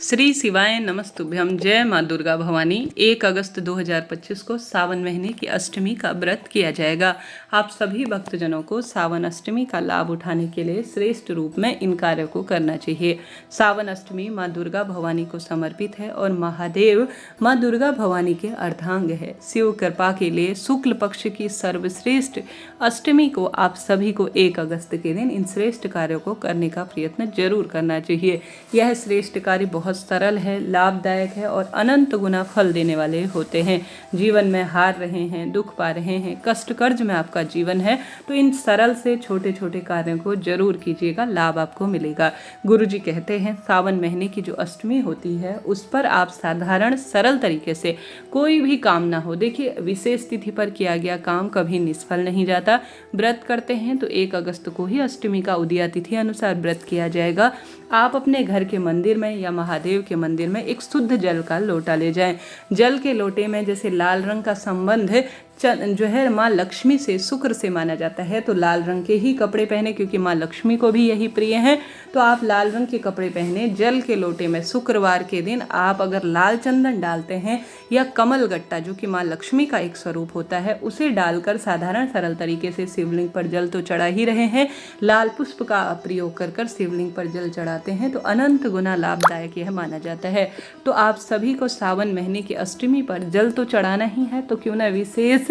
श्री शिवाय नमस्तुभ्यम। जय माँ दुर्गा भवानी। 1 अगस्त 2025 को सावन महीने की अष्टमी का व्रत किया जाएगा। आप सभी भक्तजनों को सावन अष्टमी का लाभ उठाने के लिए श्रेष्ठ रूप में इन कार्यों को करना चाहिए। सावन अष्टमी माँ दुर्गा भवानी को समर्पित है और महादेव माँ दुर्गा भवानी के अर्धांग है। शिव कृपा के लिए शुक्ल पक्ष की सर्वश्रेष्ठ अष्टमी को आप सभी को 1 अगस्त के दिन इन श्रेष्ठ कार्यों को करने का प्रयत्न जरूर करना चाहिए। यह श्रेष्ठ कार्य बहुत सरल है, लाभदायक है और अनंत गुना फल देने वाले होते हैं। जीवन में हार रहे हैं, दुख पा रहे हैं, कष्ट कर्ज में आपका जीवन है, तो इन सरल से छोटे छोटे कार्यों को जरूर कीजिएगा, लाभ आपको मिलेगा। गुरुजी कहते हैं सावन महीने की जो अष्टमी होती है उस पर आप साधारण सरल तरीके से कोई भी काम ना हो, देखिए विशेष तिथि पर किया गया काम कभी निष्फल नहीं जाता। व्रत करते हैं तो 1 अगस्त को ही अष्टमी का उदया तिथि अनुसार व्रत किया जाएगा। आप अपने घर के मंदिर में या महादेव के मंदिर में एक शुद्ध जल का लोटा ले जाएं। जल के लोटे में जैसे लाल रंग का संबंध जो है माँ लक्ष्मी से, शुक्र से माना जाता है, तो लाल रंग के ही कपड़े पहने, क्योंकि माँ लक्ष्मी को भी यही प्रिय है। तो आप लाल रंग के कपड़े पहने जल के लोटे में शुक्रवार के दिन आप अगर लाल चंदन डालते हैं या कमल गट्टा जो कि माँ लक्ष्मी का एक स्वरूप होता है उसे डालकर साधारण सरल तरीके से शिवलिंग पर जल तो चढ़ा ही रहे हैं, लाल पुष्प का प्रयोग कर शिवलिंग पर जल चढ़ाते हैं तो अनंत गुना लाभदायक यह माना जाता है। तो आप सभी को सावन महीने की अष्टमी पर जल तो चढ़ाना ही है, तो क्यों ना विशेष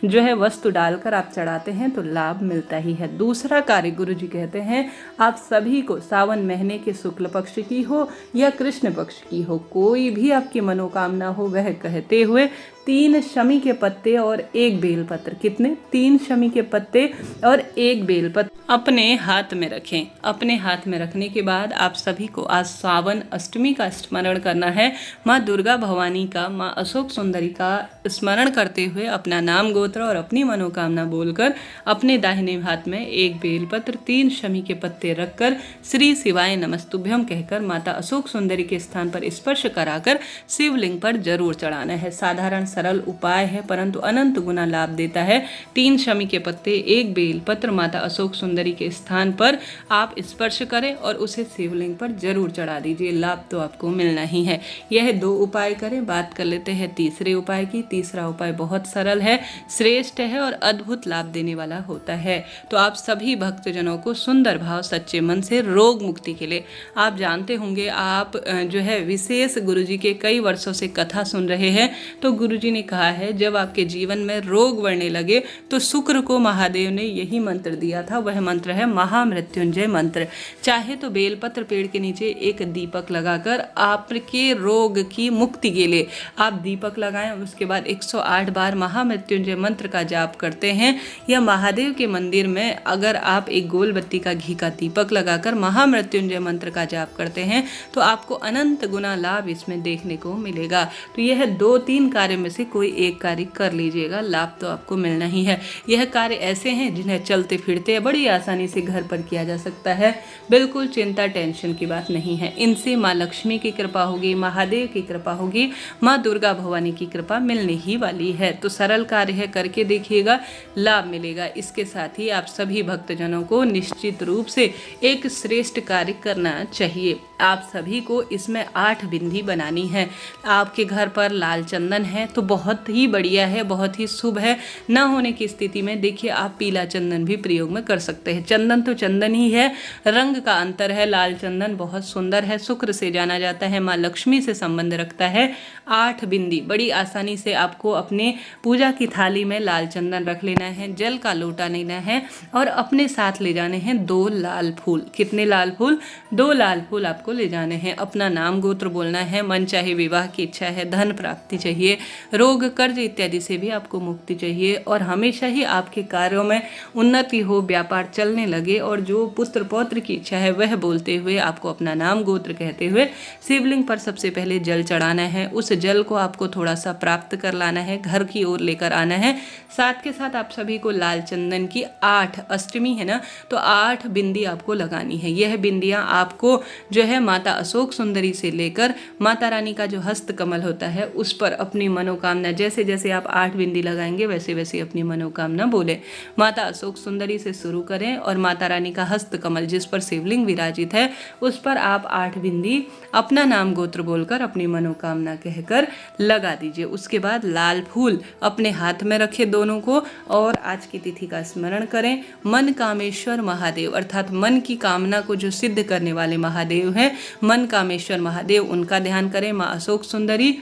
जो है वस्तु डालकर आप चढ़ाते हैं तो लाभ मिलता ही है। दूसरा कार्य गुरुजी कहते हैं आप सभी को सावन महीने के शुक्ल पक्ष की हो या कृष्ण पक्ष की हो, कोई भी आपकी मनोकामना हो वह कहते हुए 3 शमी के पत्ते और 1 बेलपत्र, कितने 3 शमी के पत्ते और 1 बेलपत्र अपने हाथ में रखें। अपने हाथ में रखने के बाद आप सभी को आज सावन अष्टमी का स्मरण करना है। माँ दुर्गा भवानी का, माँ अशोक सुंदरी का स्मरण करते हुए अपना नाम गोत्र और अपनी मनोकामना बोलकर अपने दाहिने हाथ में 1 बेलपत्र 3 शमी के पत्ते रखकर श्री शिवाय नमस्तुभ्यम कहकर माता अशोक सुंदरी के स्थान पर स्पर्श कराकर शिवलिंग पर जरूर चढ़ाना है। साधारण सरल उपाय है परंतु अनंत गुना लाभ देता है। 3 शमी के पत्ते 1 बेलपत्र माता अशोक सुंदरी के स्थान पर आप स्पर्श करें और उसे शिवलिंग पर जरूर चढ़ा दीजिए, लाभ तो आपको मिलना ही है। यह 2 उपाय करें। बात कर लेते हैं तीसरे उपाय की। तीसरा उपाय बहुत सरल है, श्रेष्ठ है और अद्भुत लाभ देने वाला होता है। तो आप सभी भक्तजनों को सुंदर भाव सच्चे मन से रोग मुक्ति के लिए, आप जानते होंगे आप जो है विशेष गुरुजी के कई वर्षों से कथा सुन रहे हैं, तो गुरुजी ने कहा है जब आपके जीवन में रोग बढ़ने लगे तो शुक्र को महादेव ने यही मंत्र दिया था। वह मंत्र है महामृत्युंजय मंत्र। चाहे तो बेलपत्र पेड़ के नीचे एक दीपक लगाकर आपके रोग की मुक्ति के लिए आप दीपक लगाएं, उसके बाद 108 बार महामृत्युंजय मंत्र का जाप करते हैं, या महादेव के मंदिर में अगर आप एक गोल बत्ती का घी का दीपक लगाकर महामृत्युंजय मंत्र का जाप करते हैं तो आपको अनंत गुना लाभ इसमें देखने को मिलेगा। तो यह 2-3 कार्य में से कोई एक कार्य कर लीजिएगा, लाभ तो आपको मिलना ही है। यह कार्य ऐसे हैं जिन्हें चलते फिरते बड़ी आसानी से घर पर किया जा सकता है, बिल्कुल चिंता टेंशन की बात नहीं है। इनसे माँ लक्ष्मी की कृपा होगी, महादेव की कृपा होगी, माँ दुर्गा भवानी की कृपा मिलने ही वाली है। तो सरल कार्य है, करके देखिएगा, लाभ मिलेगा। इसके साथ ही आप सभी भक्तजनों को निश्चित रूप से एक श्रेष्ठ कार्य करना चाहिए। आप सभी को इसमें 8 बिंदी बनानी है। आपके घर पर लाल चंदन है तो बहुत ही बढ़िया है, बहुत ही शुभ है। न होने की स्थिति में देखिए आप पीला चंदन भी प्रयोग में कर सकते हैं। चंदन तो चंदन ही है, रंग का अंतर है। लाल चंदन बहुत सुंदर है, शुक्र से जाना जाता है, माँ लक्ष्मी से संबंध रखता है। 8 बिंदी बड़ी आसानी से आपको अपने पूजा की थाली में लाल चंदन रख लेना है, जल का लोटा लेना है और अपने साथ ले जाने हैं 2 लाल फूल। कितने लाल फूल? 2 लाल फूल आपको ले जाने हैं। अपना नाम गोत्र बोलना है, मन चाहे विवाह की इच्छा है, धन प्राप्ति चाहिए, रोग कर्ज इत्यादि से भी आपको मुक्ति चाहिए और हमेशा ही आपके कार्यों में उन्नति हो, व्यापार चलने लगे और जो पुत्र पौत्र की इच्छा है वह बोलते हुए आपको अपना नाम गोत्र कहते हुए शिवलिंग पर सबसे पहले जल चढ़ाना है। उस जल को आपको थोड़ा सा प्राप्त कर लाना है, घर की ओर लेकर आना है। साथ के साथ आप सभी को लाल चंदन की 8 अष्टमी है ना, तो 8 बिंदी आपको लगानी है। यह बिंदियाँ आपको जो है है माता अशोक सुंदरी से लेकर माता रानी का जो हस्त कमल होता है उस पर अपनी मनोकामना, जैसे जैसे आप 8 बिंदी लगाएंगे वैसे वैसे अपनी मनोकामना बोले। माता अशोक सुंदरी से शुरू करें और माता रानी का हस्त कमल जिस पर शिवलिंग विराजित है उस पर आप 8 बिंदी अपना नाम गोत्र बोलकर अपनी मनोकामना कहकर लगा दीजिए। उसके बाद लाल फूल अपने हाथ में रखे दोनों को और आज की तिथि का स्मरण करें। मन कामेश्वर महादेव अर्थात मन की कामना को जो सिद्ध करने वाले महादेव हैं, मन कामेश्वर महादेव, उनका ध्यान करें। माँ अशोक सुंदरी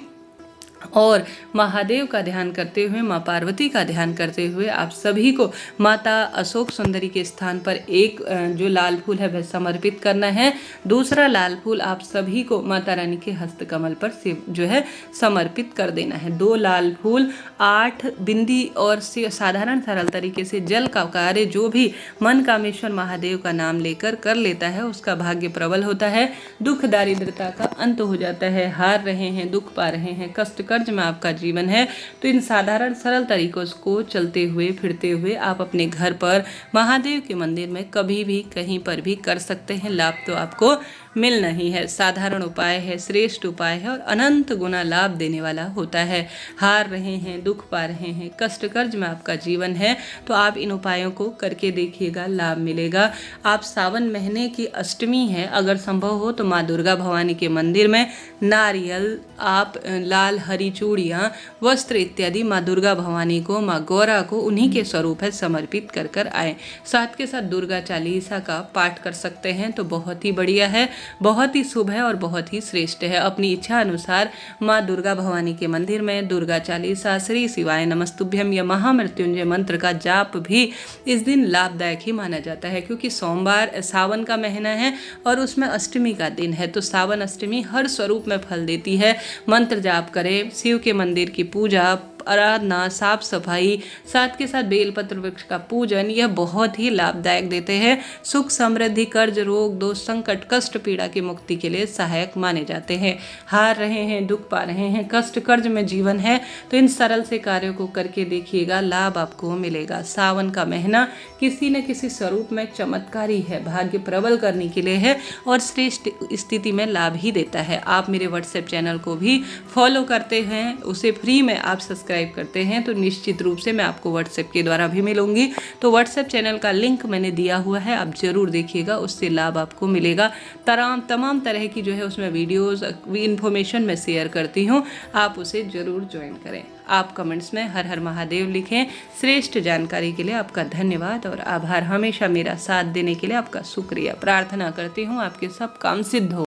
और महादेव का ध्यान करते हुए, माँ पार्वती का ध्यान करते हुए आप सभी को माता अशोक सुंदरी के स्थान पर एक जो लाल फूल है वह समर्पित करना है। दूसरा लाल फूल आप सभी को माता रानी के हस्त कमल पर जो है समर्पित कर देना है। 2 लाल फूल 8 बिंदी और साधारण सरल तरीके से जल का कार्य जो भी मन कामेश्वर महादेव का नाम लेकर कर लेता है उसका भाग्य प्रबल होता है, दुख दारिद्रता का अंत हो जाता है। हार रहे हैं, दुख पा रहे हैं, कष्ट कर्ज में आपका जीवन है तो इन साधारण सरल तरीकों को चलते हुए फिरते हुए आप अपने घर पर महादेव के मंदिर में कभी भी कहीं पर भी कर सकते हैं। लाभ तो आपको मिलना ही है। साधारण उपाय है, श्रेष्ठ उपाय है और अनंत गुना लाभ देने वाला होता है। हार रहे हैं, दुख पा रहे हैं, कष्ट कर्ज में आपका जीवन है तो आप इन उपायों को करके देखिएगा, लाभ मिलेगा। आप सावन महीने की अष्टमी है, अगर संभव हो तो माँ दुर्गा भवानी के मंदिर में नारियल, आप लाल हरी चूड़ियाँ, वस्त्र इत्यादि माँ दुर्गा भवानी को, माँ गौरा को उन्हीं के स्वरूप है समर्पित कर कर आए। साथ के साथ दुर्गा चालीसा का पाठ कर सकते हैं तो बहुत ही बढ़िया है, बहुत ही शुभ है और बहुत ही श्रेष्ठ है। अपनी इच्छा अनुसार माँ दुर्गा भवानी के मंदिर में दुर्गा चालीसा, श्री शिवाय नमस्तुभ्यम या महामृत्युंजय मंत्र का जाप भी इस दिन लाभदायक ही माना जाता है, क्योंकि सोमवार सावन का महीना है और उसमें अष्टमी का दिन है तो सावन अष्टमी हर स्वरूप में फल देती है। मंत्र जाप करें, शिव के मंदिर की पूजा, आराधना, साफ सफाई, साथ के साथ बेलपत्र वृक्ष का पूजन, यह बहुत ही लाभदायक देते हैं। सुख समृद्धि, कर्ज, रोग, दोष, संकट, कष्ट, पीड़ा की मुक्ति के लिए सहायक माने जाते हैं। हार रहे हैं, दुख पा रहे हैं, कष्ट कर्ज में जीवन है तो इन सरल से कार्यों को करके देखिएगा, लाभ आपको मिलेगा। सावन का महीना किसी न किसी स्वरूप में चमत्कारी है, भाग्य प्रबल करने के लिए है और श्रेष्ठ स्थिति में लाभ ही देता है। आप मेरे व्हाट्सएप चैनल को भी फॉलो करते हैं, उसे फ्री में आप सब्सक्राइब करते हैं तो निश्चित रूप से मैं आपको व्हाट्सएप के द्वारा भी मिलूंगी। तो व्हाट्सएप चैनल का लिंक मैंने दिया हुआ है, आप जरूर देखिएगा, उससे लाभ आपको मिलेगा। तमाम तरह की जो है उसमें वीडियोस, इन्फॉर्मेशन मैं शेयर करती हूँ, आप उसे जरूर ज्वाइन करें। आप कमेंट्स में हर हर महादेव लिखें। श्रेष्ठ जानकारी के लिए आपका धन्यवाद और आभार। हमेशा मेरा साथ देने के लिए आपका शुक्रिया। प्रार्थना करती हूँ आपके सब काम सिद्ध हो।